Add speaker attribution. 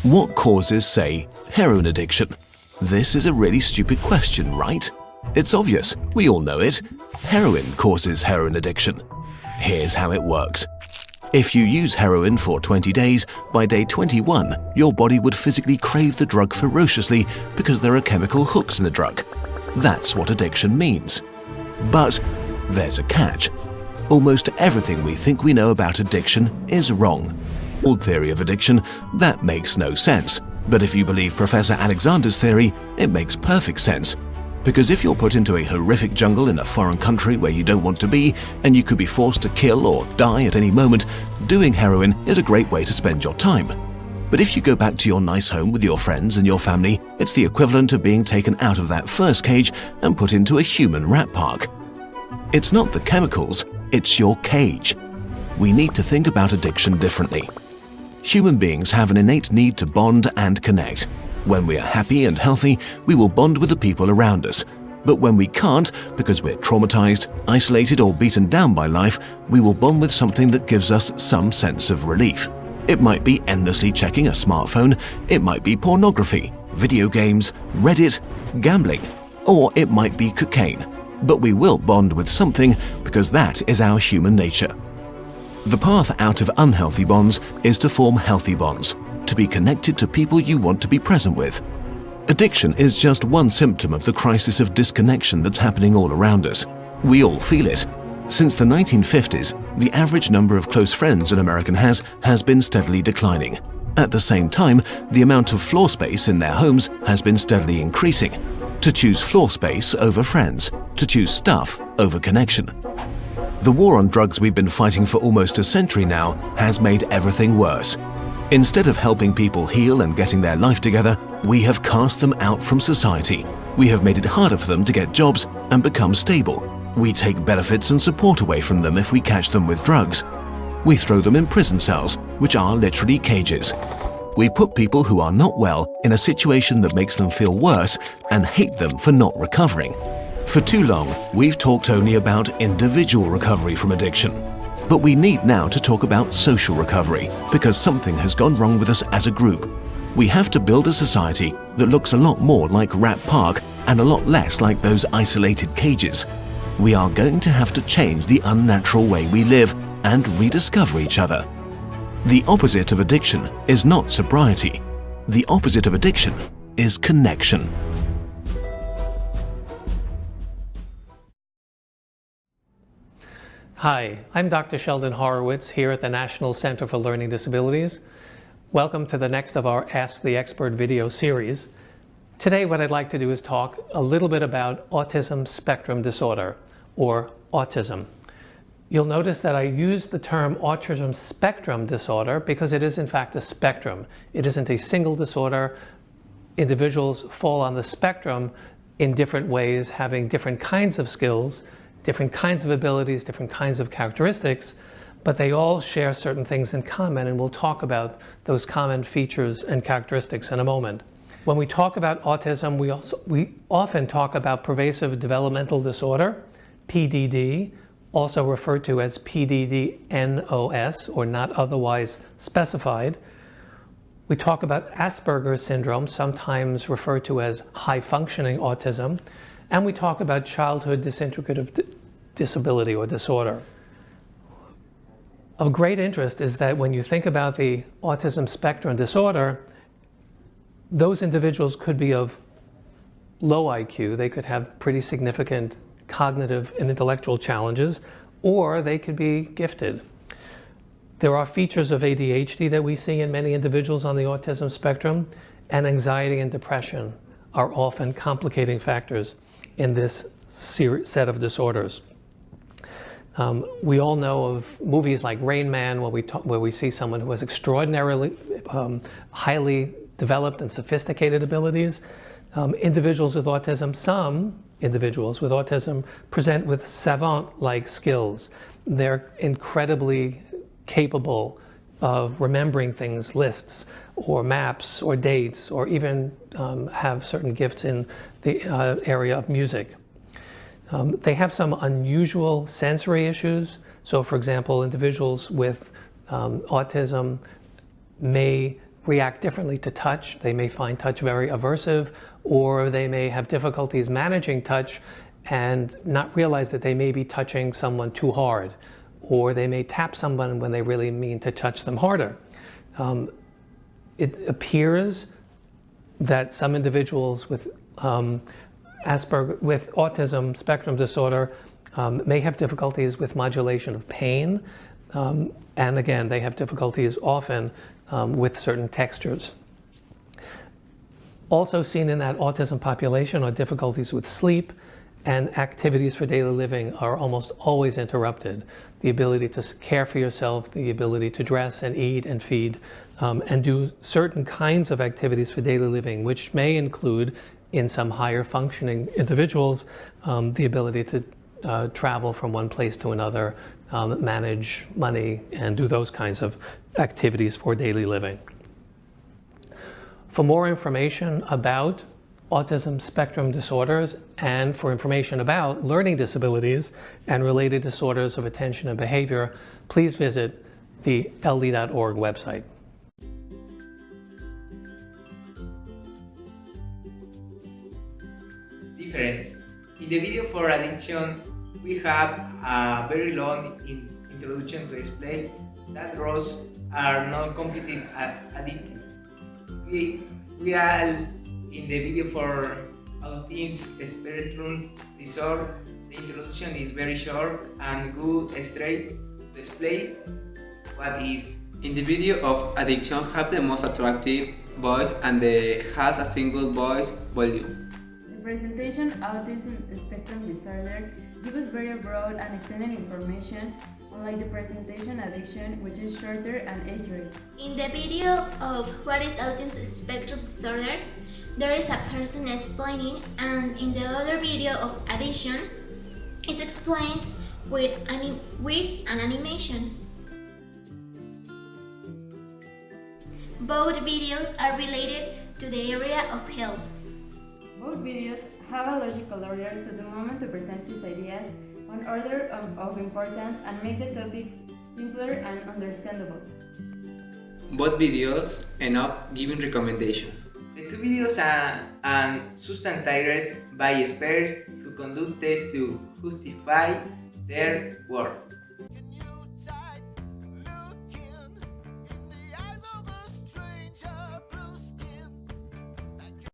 Speaker 1: What causes, say, heroin addiction? This is a really stupid question, right? It's obvious, we all know it. Heroin causes heroin addiction. Here's how it works. If you use heroin for 20 days, by day 21, your body would physically crave the drug ferociously because there are chemical hooks in the drug. That's what addiction means. But there's a catch. Almost everything we think we know about addiction is wrong. Old theory of addiction, that makes no sense. But if you believe Professor Alexander's theory, it makes perfect sense. Because if you're put into a horrific jungle in a foreign country where you don't want to be, and you could be forced to kill or die at any moment, doing heroin is a great way to spend your time. But if you go back to your nice home with your friends and your family, it's the equivalent of being taken out of that first cage and put into a human rat park. It's not the chemicals, it's your cage. We need to think about addiction differently. Human beings have an innate need to bond and connect. When we are happy and healthy, we will bond with the people around us. But when we can't, because we're traumatized, isolated, or beaten down by life, we will bond with something that gives us some sense of relief. It might be endlessly checking a smartphone, it might be pornography, video games, Reddit, gambling, or it might be cocaine. But we will bond with something because that is our human nature. The path out of unhealthy bonds is to form healthy bonds, to be connected to people you want to be present with. Addiction is just one symptom of the crisis of disconnection that's happening all around us. We all feel it. Since the 1950s, the average number of close friends an American has been steadily declining. At the same time, the amount of floor space in their homes has been steadily increasing. To choose floor space over friends, to choose stuff over connection. The war on drugs we've been fighting for almost a century now has made everything worse. Instead of helping people heal and getting their life together, we have cast them out from society. We have made it harder for them to get jobs and become stable. We take benefits and support away from them if we catch them with drugs. We throw them in prison cells, which are literally cages. We put people who are not well in a situation that makes them feel worse and hate them for not recovering. For too long, we've talked only about individual recovery from addiction. But we need now to talk about social recovery, because something has gone wrong with us as a group. We have to build a society that looks a lot more like Rat Park and a lot less like those isolated cages. We are going to have to change the unnatural way we live and rediscover each other. The opposite of addiction is not sobriety. The opposite of addiction is connection.
Speaker 2: Hi, I'm Dr. Sheldon Horowitz here at the National Center for Learning Disabilities. Welcome to the next of our Ask the Expert video series. Today what I'd like to do is talk a little bit about autism spectrum disorder, or autism. You'll notice that I use the term autism spectrum disorder because it is in fact a spectrum. It isn't a single disorder. Individuals fall on the spectrum in different ways, having different kinds of skills, different kinds of abilities, different kinds of characteristics, but they all share certain things in common, and we'll talk about those common features and characteristics in a moment. When we talk about autism, we often talk about pervasive developmental disorder, PDD, also referred to as PDD-NOS, or not otherwise specified. We talk about Asperger's syndrome, sometimes referred to as high-functioning autism, and we talk about childhood disintegrative disability or disorder. Of great interest is that when you think about the autism spectrum disorder, those individuals could be of low IQ. They could have pretty significant cognitive and intellectual challenges, or they could be gifted. There are features of ADHD that we see in many individuals on the autism spectrum, and anxiety and depression are often complicating factors in this set of disorders. We all know of movies like Rain Man, where we see someone who has extraordinarily highly developed and sophisticated abilities. Individuals with autism, some individuals with autism present with savant-like skills. They're incredibly capable of remembering things, lists, or maps, or dates, or even have certain gifts in the area of music. They have some unusual sensory issues. So for example, individuals with autism may react differently to touch. They may find touch very aversive, or they may have difficulties managing touch and not realize that they may be touching someone too hard, or they may tap someone when they really mean to touch them harder. It appears that some individuals with with autism spectrum disorder may have difficulties with modulation of pain, and again, they have difficulties often with certain textures. Also seen in that autism population are difficulties with sleep, and activities for daily living are almost always interrupted. The ability to care for yourself, the ability to dress and eat and feed, and do certain kinds of activities for daily living, which may include, in some higher functioning individuals, the ability to travel from one place to another, manage money, and do those kinds of activities for daily living. For more information about autism spectrum disorders and for information about learning disabilities and related disorders of attention and behavior, please visit the ld.org website.
Speaker 3: Difference. In the video for addiction, we have a very long introduction to explain that drugs are not completely addictive. We are in the video for autism spectrum disorder. The introduction is very short and good straight to explain what is.
Speaker 4: In the video of addiction have the most attractive voice and has a single voice volume.
Speaker 5: The presentation Autism Spectrum Disorder gives us very broad and extended information, unlike the presentation Addiction, which is shorter and accurate.
Speaker 6: In the video of What is Autism Spectrum Disorder, there is a person explaining, and in the other video of Addiction, it's explained with an animation. Both videos are related to the area of health.
Speaker 5: Both videos have a logical order to the moment to present these ideas on order of importance and make the topics simpler and understandable.
Speaker 4: Both videos end up giving recommendations.
Speaker 3: The two videos are substantiated by experts who conduct tests to justify their work.